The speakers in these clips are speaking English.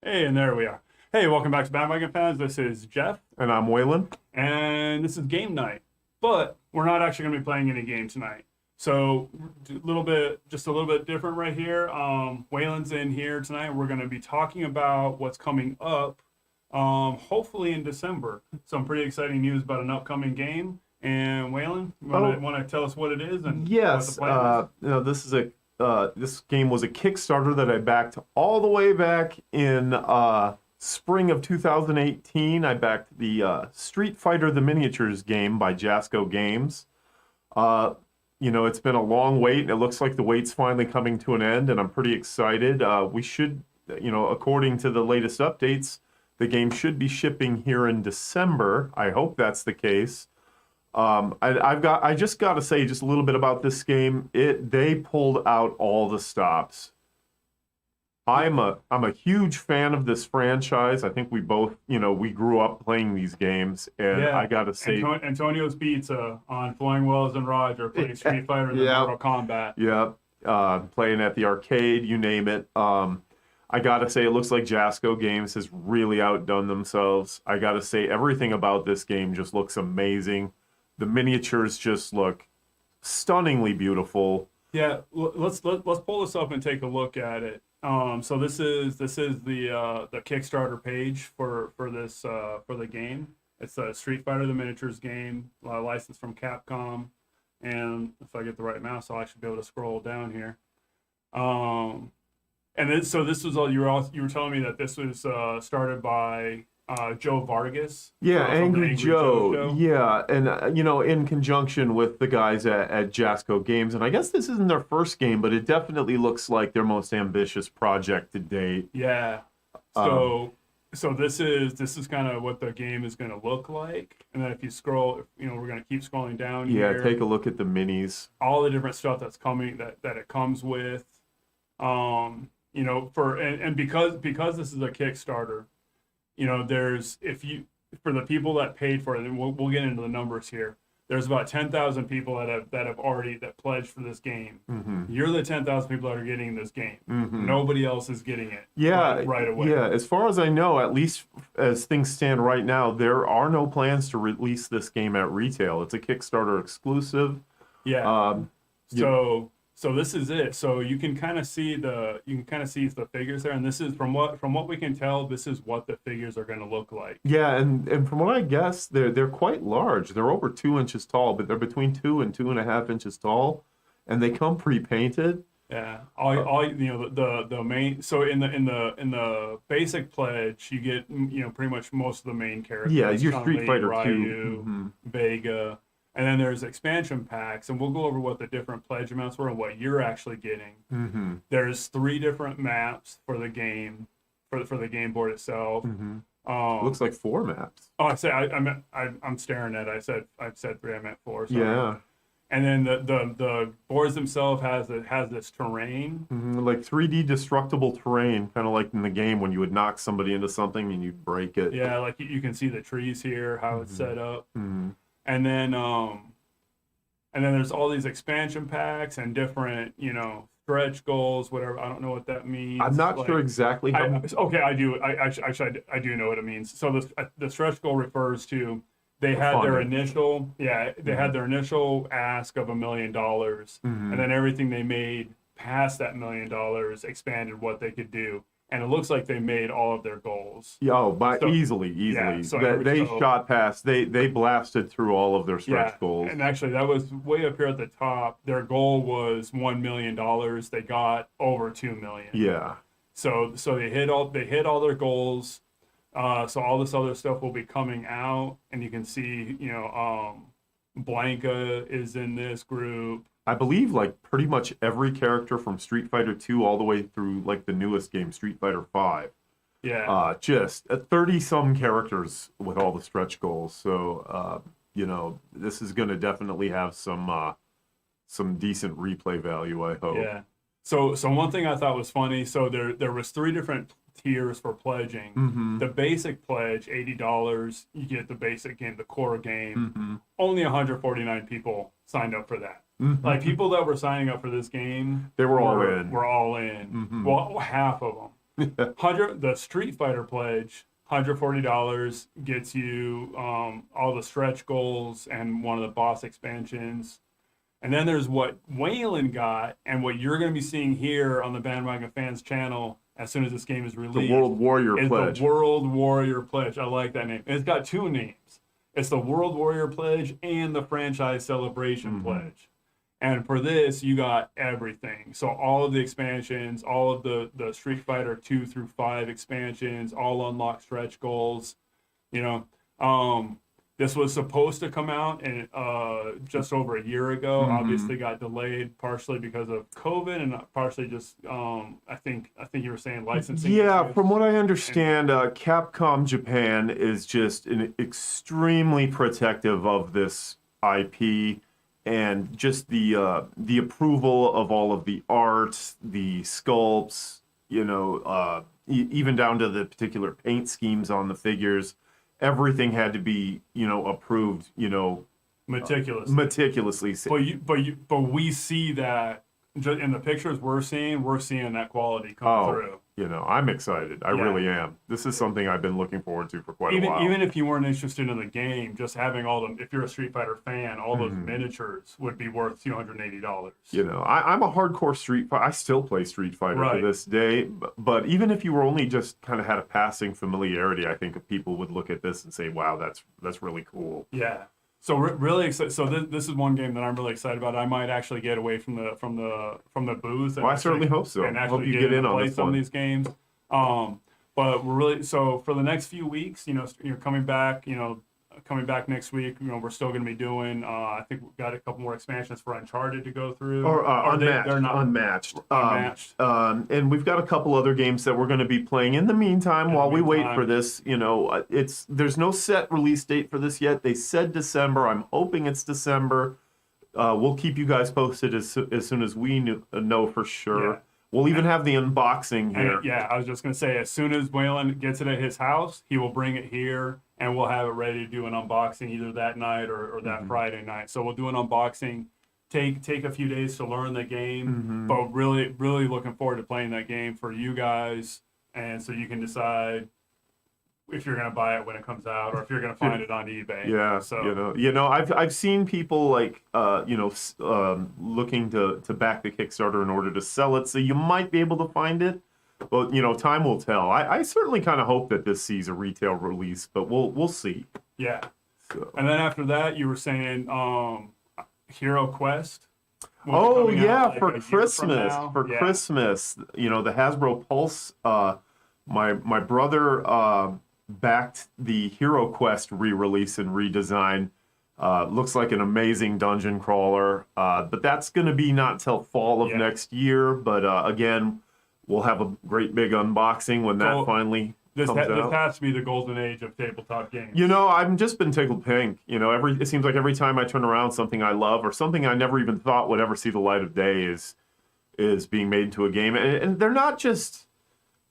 Hey, and there we are. Hey, welcome back to Bandwagon Fans. This is Jeff, And I'm Waylon. and this is game night. But we're not actually going to be playing any game tonight. So, just a little bit different right here. Waylon's in here tonight. We're going to be talking about what's coming up, hopefully in December. Some pretty exciting news about an upcoming game. And Waylon, you want to tell us what it is and what the Yes, plan is? this game was a Kickstarter that I backed all the way back in spring of 2018. I backed the Street Fighter: The Miniatures game by Jasco Games. It's been a long wait, and it looks like the wait's finally coming to an end, and I'm pretty excited. We should, according to the latest updates, the game should be shipping here in December. I hope that's the case. I just got to say just a little bit about this game. They pulled out all the stops. I'm a huge fan of this franchise. I think we both, we grew up playing these games, and Yeah, I got to say, Antonio's Pizza on Flowing Wells and Roger playing Street Fighter and yeah, Mortal Kombat. yeah, playing at the arcade, you name it. I got to say, it looks like Jasco Games has really outdone themselves. I got to say, everything about this game just looks amazing. The miniatures just look stunningly beautiful. Yeah, let's pull this up and take a look at it. So this is the Kickstarter page for this for the game. It's a Street Fighter the Miniatures game, licensed from Capcom, and if I get the right mouse, I'll actually be able to scroll down here. And then so this was all you were telling me that this was started by Joe Vargas. Yeah, from the Angry Joe Joe. show. Yeah, and in conjunction with the guys at Jasco Games, and I guess this isn't their first game, but it definitely looks like their most ambitious project to date. Yeah. Um, So this is kind of what the game is going to look like. And then if you scroll, we're going to keep scrolling down yeah, here. take a look at the minis. All the different stuff that's coming that it comes with. And because this is a Kickstarter, there's for the people that paid for it, and we'll get into the numbers here. There's about 10,000 people that have already pledged for this game. Hmm. You're the 10,000 people that are getting this game. Hmm. Nobody else is getting it. Yeah, right away. yeah. As far as I know, at least as things stand right now, there are no plans to release this game at retail. It's a Kickstarter exclusive. Yeah. Um, you- So this is it. So you can kind of see the figures there, and this is from what we can tell, this is what the figures are going to look like. Yeah, and from what I guess, they're quite large. They're over 2 inches tall, but they're between 2 and 2.5 inches tall, and they come pre-painted. Yeah. All the main. So in the basic pledge, you get pretty much most of the main characters. Yeah, your Street Chun-Li, Fighter Ryu, 2. Vega, and then there's expansion packs, and we'll go over what the different pledge amounts were and what you're actually getting. Hmm. There's 3 different maps for the game, for the game board itself. Hmm. Um, Looks like 4 maps. oh, I'm staring at it. I said 3. I meant 4. Sorry. Yeah. And then the boards themselves has this terrain. Like 3D destructible terrain, kind of like in the game when you would knock somebody into something and you'd break it. Yeah, like you can see the trees here, how it's set up. Hmm. And then there's all these expansion packs and different, stretch goals, whatever. I don't know what that means. I'm not Like, sure exactly how. okay, I do. I do know what it means. So the stretch goal refers to they had their Funding. initial, they had their initial ask of $1 million, and then everything they made past that $1 million expanded what they could do. And it looks like they made all of their goals. Yeah, oh, So- easily. yeah, so They shot past. They blasted through all of their stretch goals. And actually, that was way up here at the top. Their goal was $1 million. They got over 2 million. Yeah. So they hit all their goals. So all this other stuff will be coming out, and you can see, Blanca is in this group. I believe like pretty much every character from Street Fighter 2 all the way through like the newest game, Street Fighter 5. Yeah. Just 30 some characters with all the stretch goals. So, this is going to definitely have some decent replay value, I hope. Yeah. So one thing I thought was funny. So there was 3 different tiers for pledging. Hmm. The basic pledge, $80, you get the basic game, the core game. Hmm. Only 149 people signed up for that. Hmm. Like people that were signing up for this game, They were all in. Were all in. Mhm. Well, half of them. The Street Fighter pledge, $140 gets you all the stretch goals and one of the boss expansions. And then there's what Waylon got, and what you're going to be seeing here on the Bandwagon Fans channel as soon as this game is released. The World Warrior Pledge. The World Warrior Pledge. I like that name. And it's got two names. It's the World Warrior Pledge and the Franchise Celebration Pledge. And for this, you got everything. So all of the expansions, all of the Street Fighter 2 through 5 expansions, all unlocked stretch goals. This was supposed to come out in, just over a year ago. Obviously got delayed partially because of COVID and partially just, I think you were saying licensing. Yeah, issues. from what I understand, Capcom Japan is just extremely protective of this IP. And just the approval of all of the art, the sculpts, even down to the particular paint schemes on the figures, everything had to be, approved, meticulously. But we see that in the pictures we're seeing that quality come through. I'm excited. I really am. This is something I've been looking forward to for quite a while. Even if you weren't interested in the game, just having all them, if you're a Street Fighter fan, all those miniatures would be worth $280. I'm a hardcore Street Fighter. I still play Street Fighter to this day. But even if you were only just kind of had a passing familiarity, I think people would look at this and say, "Wow, that's really cool." Yeah. So really excited. So this is one game that I'm really excited about. I might actually get away from the booth. I certainly hope so. And actually hope you get in on play this some one. of these games. But we're really for the next few weeks. You're coming back. Coming back next week. We're still going to be doing. I think we've got a couple more expansions for Uncharted to go through. Or unmatched. They're not unmatched. Unmatched. And we've got a couple other games that we're going to be playing in the meantime while we wait for this. There's no set release date for this yet. They said December. I'm hoping it's December. We'll keep you guys posted as soon as we know for sure. Yeah. We'll even have the unboxing here. I was just going to say, as soon as Waylon gets it at his house, he will bring it here, and we'll have it ready to do an unboxing either that night or that Friday night. So we'll do an unboxing, take a few days to learn the game, but really, really looking forward to playing that game for you guys, and so you can decide if you're going to buy it when it comes out or if you're going to find it on eBay. Yeah, so I've seen people looking to back the Kickstarter in order to sell it, so you might be able to find it, but time will tell. I certainly kind of hope that this sees a retail release, but we'll see. Yeah. So. And then after that, you were saying Hero Quest. Oh yeah, like for Christmas. Christmas, the Hasbro Pulse. My brother backed the Hero Quest re-release and redesign. Looks like an amazing dungeon crawler, but that's going to be not till fall of next year. But again, we'll have a great big unboxing when that finally comes out. This has to be the golden age of tabletop games. I've just been tickled pink. It seems like every time I turn around, something I love or something I never even thought would ever see the light of day is being made into a game, and they're not just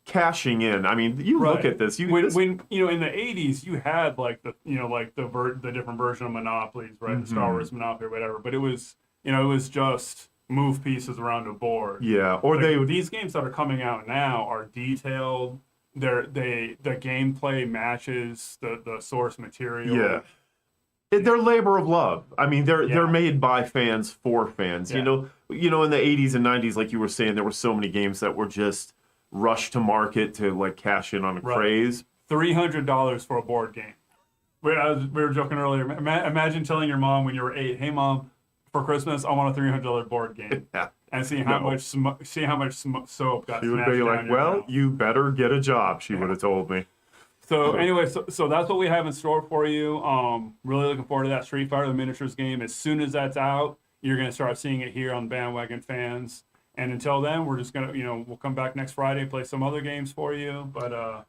cashing in. I mean, you look at this. When in the '80s, you had the different version of Monopolies, right? The Star Wars Monopoly or whatever. But it was just move pieces around a board. Yeah, or these games that are coming out now are detailed. The gameplay matches the source material. Yeah. They're labor of love. I mean, they're made by fans for fans. Yeah. In the 80s and 90s, like you were saying, there were so many games that were just rushed to market to cash in on a craze. $300 for a board game. We were joking earlier. Imagine telling your mom when you were 8, "Hey mom, for Christmas I want a $300 board game," and see how much soap got. She would be like, "Well, you better get a job." She would have told me. So anyway, so that's what we have in store for you. Really looking forward to that Street Fighter the Miniatures game. As soon as that's out, you're going to start seeing it here on Bandwagon Fans. And until then, we're just going to, we'll come back next Friday and play some other games for you. But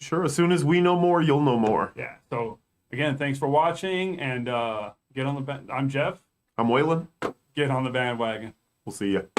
sure, as soon as we know more, you'll know more. Yeah. So again, thanks for watching, and get on the. I'm Jeff. I'm Waylon. Get on the bandwagon. We'll see you.